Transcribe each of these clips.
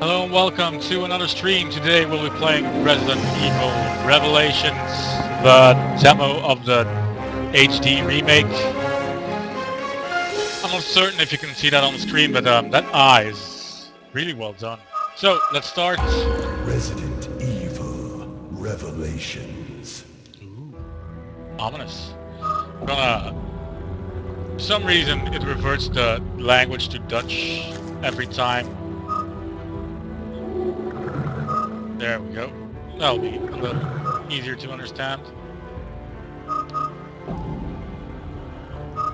Hello and welcome to another stream. Today we'll be playing Resident Evil Revelations, the demo of the HD remake. I'm not certain if you can see that on the screen, but that eye is really well done. So let's start. Resident Evil Revelations. Ooh, ominous. For some reason it reverts the language to Dutch every time. There we go. That'll be a little easier to understand.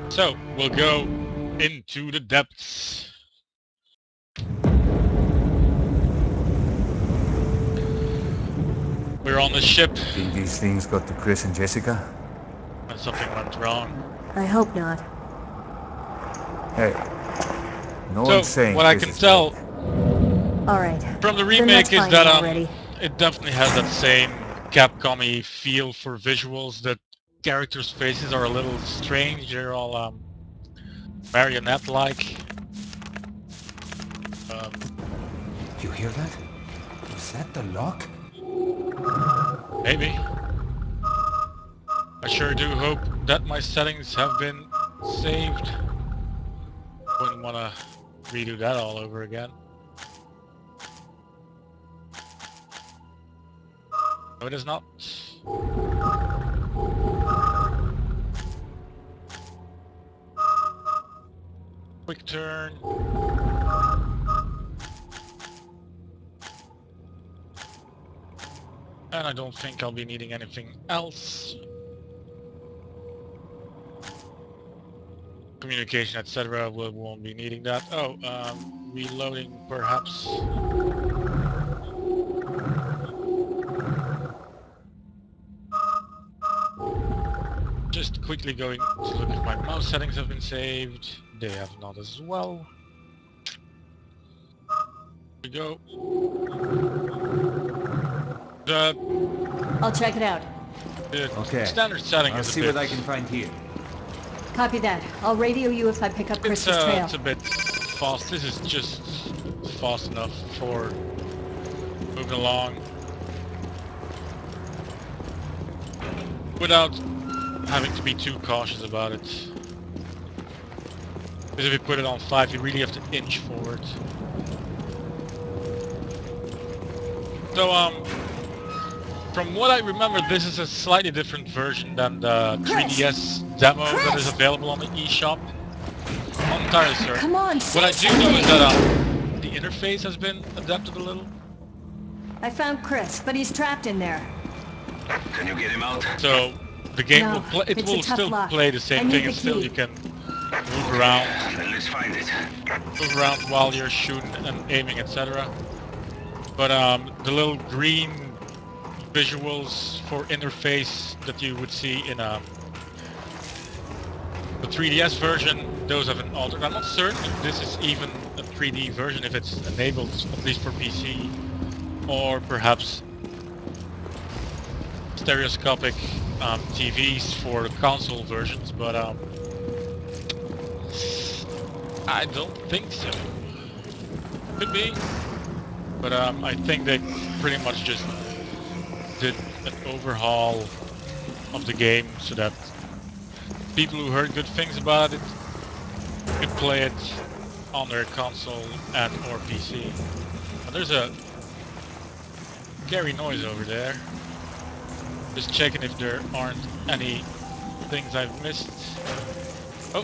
So we'll go into the depths. We're on the ship Think these things got to Chris and Jessica? and something went wrong. I hope not. Hey, no So one's saying what I Chris can is tell dead. All right. from the Then let's remake is find that him already. it definitely has that same Capcom-y feel for visuals. The characters' faces are a little strange. They're all marionette-like. You hear that? Is that the lock? Maybe. I sure do hope that my settings have been saved. Wouldn't want to redo that all over again. No, it is not. Quick turn. And I don't think I'll be needing anything else. Communication, etc. We won't be needing that. Oh, reloading perhaps. Just quickly going to look if my mouse settings have been saved. They have not as well. Here we go. The, I'll check it out. the Okay, standard setting I'll is a see bit. what I can find here. Copy that. I'll radio you if I pick up Chris's trail. It's a bit fast. This is just fast enough for moving along without having to be too cautious about it. Because if you put it on 5, you really have to inch forward. So from what I remember, this is a slightly different version than the Chris! 3DS demo that is Chris! available on the eShop. Not entirely certain. Come on, What I say do know is something! that the interface has been adapted a little. I found Chris, but he's trapped in there. Can you get him out? So the game No, will play. It it's a will tough still lock. play the I same need thing, the and still key. you can move around, Then let's find it. while you're shooting and aiming, etc. But the little green visuals for interface that you would see in the 3DS version, those have been altered. I'm not certain if this is even a 3D version, if it's enabled at least for PC, or perhaps stereoscopic TVs for the console versions, but I don't think so. Could be, but I think they pretty much just did an overhaul of the game so that people who heard good things about it could play it on their console and or PC. But there's a scary noise over there. Just checking if there aren't any things I've missed. Oh,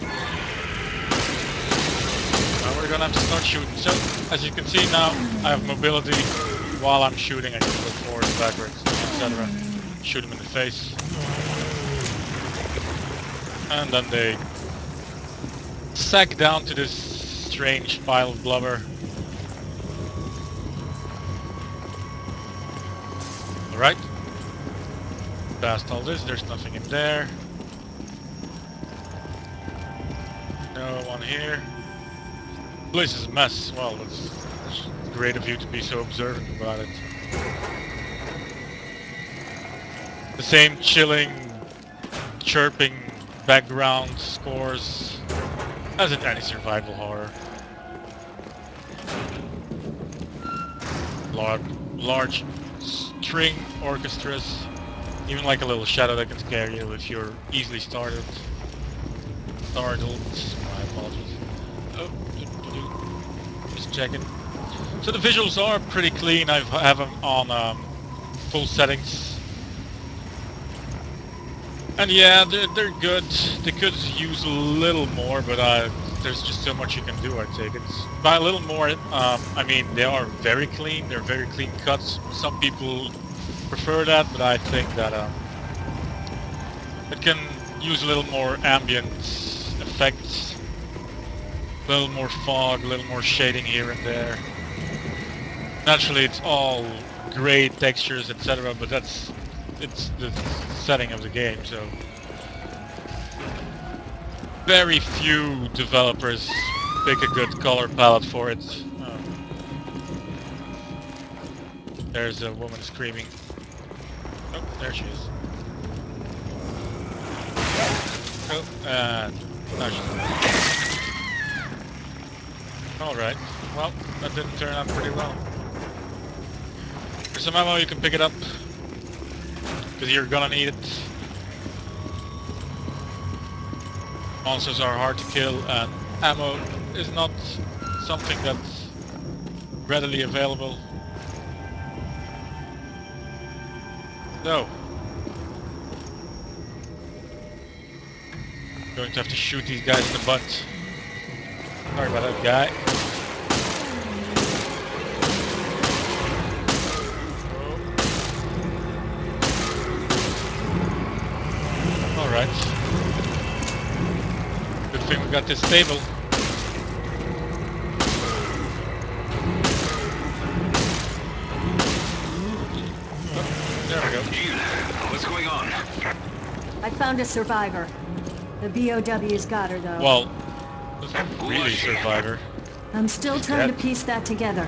now we're gonna have to start shooting. So, as you can see now, I have mobility. While I'm shooting, I can go forwards, backwards, etc. Shoot them in the face. And then they sag down to this strange pile of blubber. Alright. Past all this, there's nothing in there. No one here. Place is a mess. Well, that's great of you to be so observant about it. The same chilling, chirping background scores as in any survival horror. large string orchestras, even like a little shadow that can scare you if you're easily startled. My apologies. Oh, just checking. So the visuals are pretty clean. I have them on full settings. And yeah, they're good. They could use a little more, but there's just so much you can do. I take it by a little more. I mean, they are very clean. They're very clean cuts. Some people prefer that, but I think that it can use a little more ambient effects, a little more fog, a little more shading here and there. Naturally, it's all gray textures, etc. But it's the setting of the game, so. Very few developers pick a good color palette for it. Oh, there's a woman screaming. Oh, there she is. Oh, and now she's dead. Alright, well, that didn't turn out pretty well. There's some ammo, you can pick it up, because you're gonna need it. Monsters are hard to kill, and ammo is not something that's readily available. So, going to have to shoot these guys in the butt. Sorry about that, guy. Oh. Alright. Good thing we got this stable. Oh, there we go. Jill, what's going on? I found a survivor. The BOW's got her, though. Well, it's not Who really was she? Survivor. I'm still She's trying to dead. piece that together.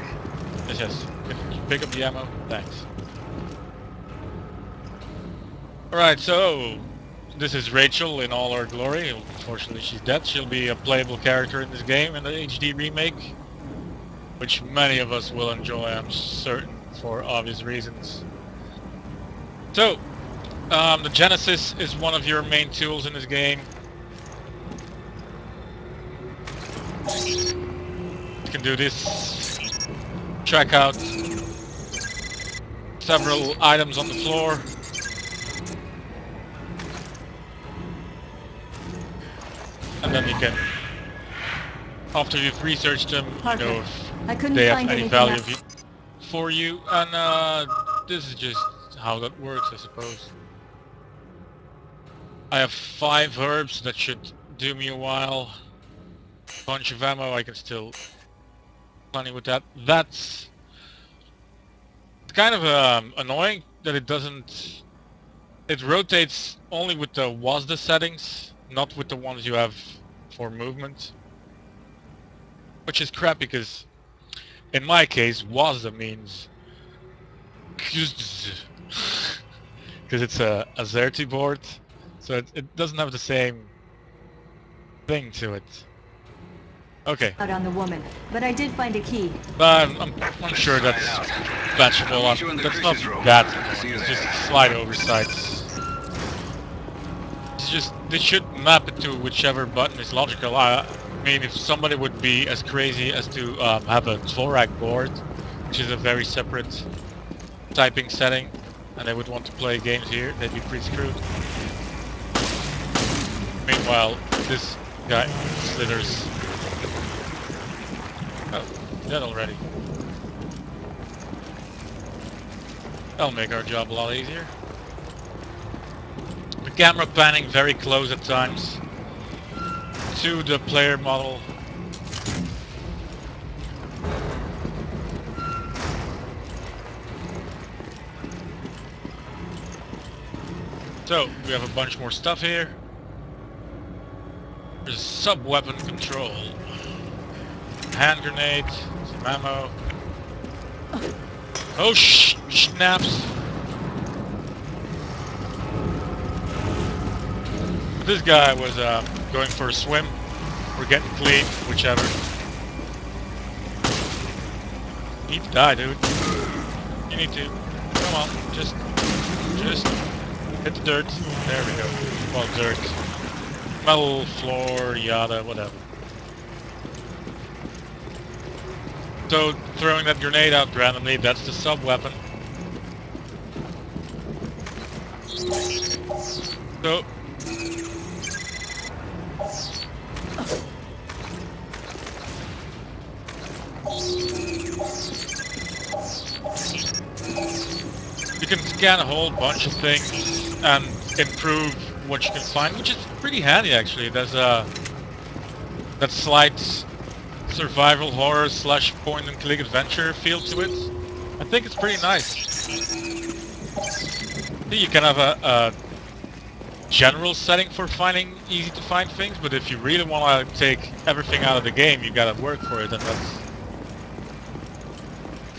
Yes, yes. Can you pick up the ammo? Thanks. Alright, so this is Rachel in all her glory. Unfortunately, she's dead. She'll be a playable character in this game in the HD remake, which many of us will enjoy, I'm certain, for obvious reasons. So, the Genesis is one of your main tools in this game. You can do this. Check out several items on the floor. And then you can, after you've researched them, you know Parker, if I couldn't they have find any anything value else. for you. And this is just how that works, I suppose. I have 5 herbs that should do me a while. Bunch of ammo, I can still plenty with that. That's kind of annoying that it doesn't. It rotates only with the WASD settings, not with the ones you have for movement, which is crap because in my case WASD means because it's a AZERTY board, so it doesn't have the same thing to it. Okay, Out on the woman, but I did find a key. I'm sure Sign that's out. I'll patchable. meet you in the That's not crisis room. that See annoying. you It's there. just slight oversights. It's just they should map it to whichever button is logical. I mean, if somebody would be as crazy as to have a Dvorak board, which is a very separate typing setting, and they would want to play games here, they'd be pretty screwed. Meanwhile, this guy slithers. Oh, dead already. That'll make our job a lot easier. The camera panning very close at times to the player model. So we have a bunch more stuff here. There's sub-weapon control. Hand grenade, some ammo. Oh snaps! This guy was going for a swim or getting clean, whichever. Need to die, dude. You need to. Come on, just hit the dirt. There we go. Well, dirt. Metal floor, yada, whatever. So, throwing that grenade out randomly, that's the sub-weapon. So, you can scan a whole bunch of things and improve what you can find, which is pretty handy actually. There's that slight survival horror / point and click adventure feel to it. I think it's pretty nice. You can have a general setting for finding easy to find things, but if you really want to take everything out of the game, you gotta work for it, and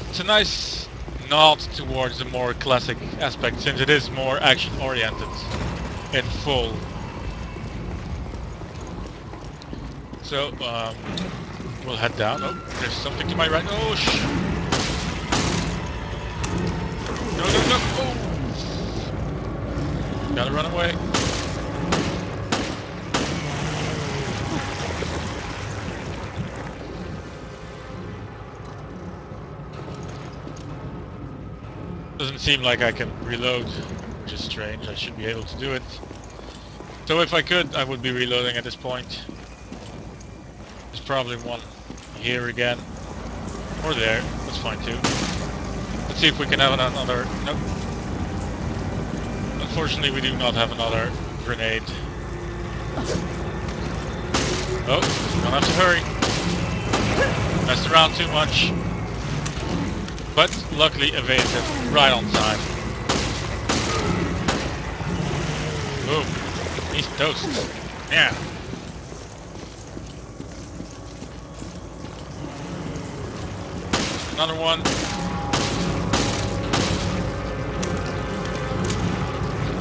it's a nice nod towards the more classic aspect, since it is more action oriented in full. So we'll head down. Oh, there's something to my right. Oh no, no, no. Oh, gotta run away. Doesn't seem like I can reload, which is strange. I should be able to do it. So if I could, I would be reloading at this point. There's probably one here again. Or there. That's fine too. Let's see if we can have another... Nope. Unfortunately, we do not have another grenade. Oh, gonna have to hurry. Messed around too much. But luckily evaded it right on time. Boom. He's toast. Yeah. Another one.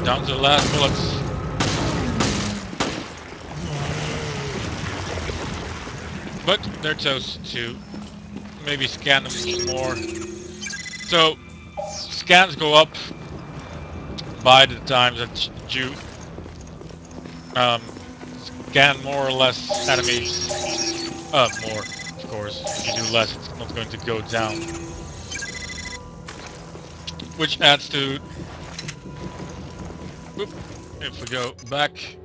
Down to the last bullets. But they're toast too. Maybe scan them some more. So scans go up by the times that you scan more or less enemies. More, of course. If you do less, it's not going to go down. Which adds to... Oop, if we go back...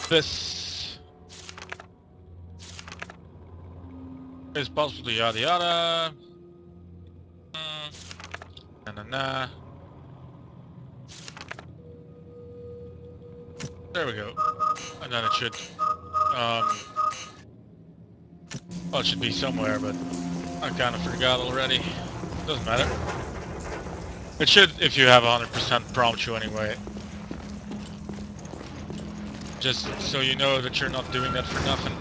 This is possible to yada yada. Na na na. There we go. And then it should... well, it should be somewhere, but I kind of forgot already. Doesn't matter. It should, if you have 100% prompt you anyway. Just so you know that you're not doing that for nothing.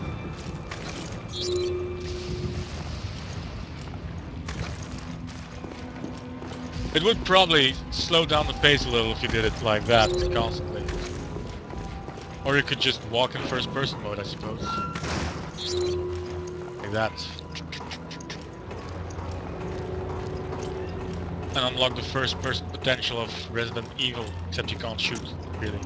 It would probably slow down the pace a little if you did it like that constantly. Or you could just walk in first person mode, I suppose. Like that. And unlock the first person potential of Resident Evil, except you can't shoot, really.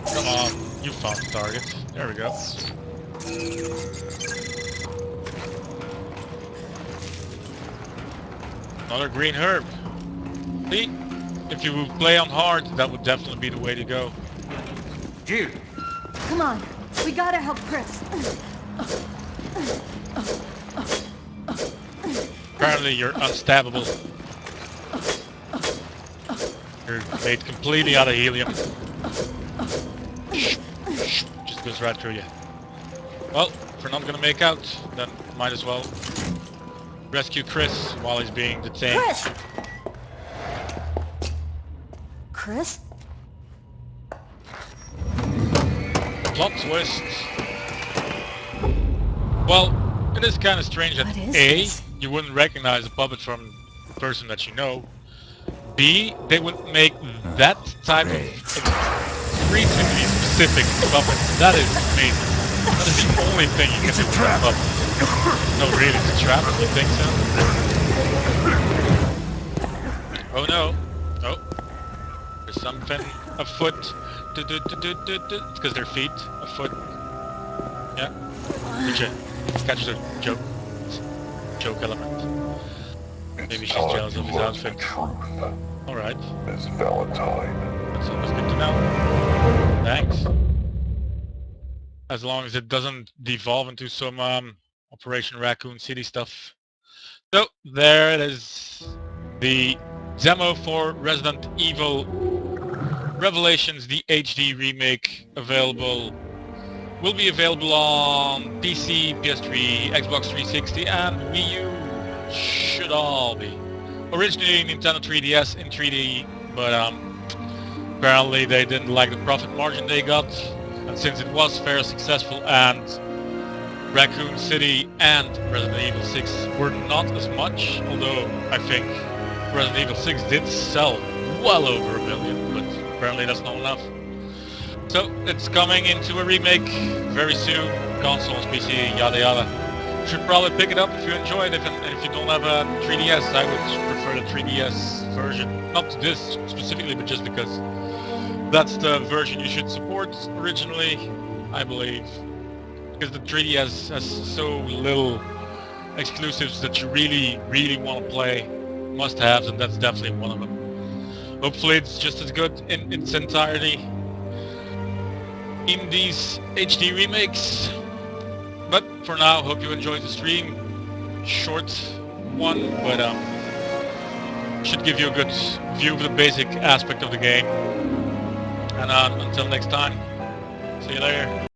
Come on, you found the target. There we go. Another green herb. See? If you would play on hard, that would definitely be the way to go. Jill! Come on, we gotta help Chris. Apparently you're unstabbable. You're made completely out of helium. Just goes right through you. Well, if we're not gonna make out, then might as well rescue Chris while he's being detained. Chris! Chris? Plot twist. Well, it is kind of strange that What is A, this? you wouldn't recognize a puppet from the person that you know. B, they would make that type of great. extremely specific puppet. That is amazing. That is the only thing you can do with that puppy. Oh, really? It's a trap? You think so? Oh no. Oh, there's something afoot. It's because their feet afoot. Yeah. Did you catch the joke? Joke element. Maybe she's jealous of his outfit. Alright. Miss Valentine. That's always good to know. Thanks. As long as it doesn't devolve into some Operation Raccoon City stuff. So there it is. The demo for Resident Evil Revelations, the HD remake, will be available on PC, PS3, Xbox 360, and Wii U. Should all be. Originally Nintendo 3DS in 3D, but apparently they didn't like the profit margin they got, and since it was fairly successful and Raccoon City and Resident Evil 6 were not as much, although I think Resident Evil 6 did sell well over 1 million, but apparently that's not enough. So it's coming into a remake very soon, consoles, PC, yada yada. Should probably pick it up if you enjoy it. If you don't have a 3DS, I would prefer the 3DS version. Not to this specifically, but just because that's the version you should support originally, I believe. Because the 3DS has so little exclusives that you really, really want to play, must-haves, and that's definitely one of them. Hopefully it's just as good in its entirety in these HD remakes. But for now, hope you enjoyed the stream. Short one, but should give you a good view of the basic aspect of the game. And until next time, see you later.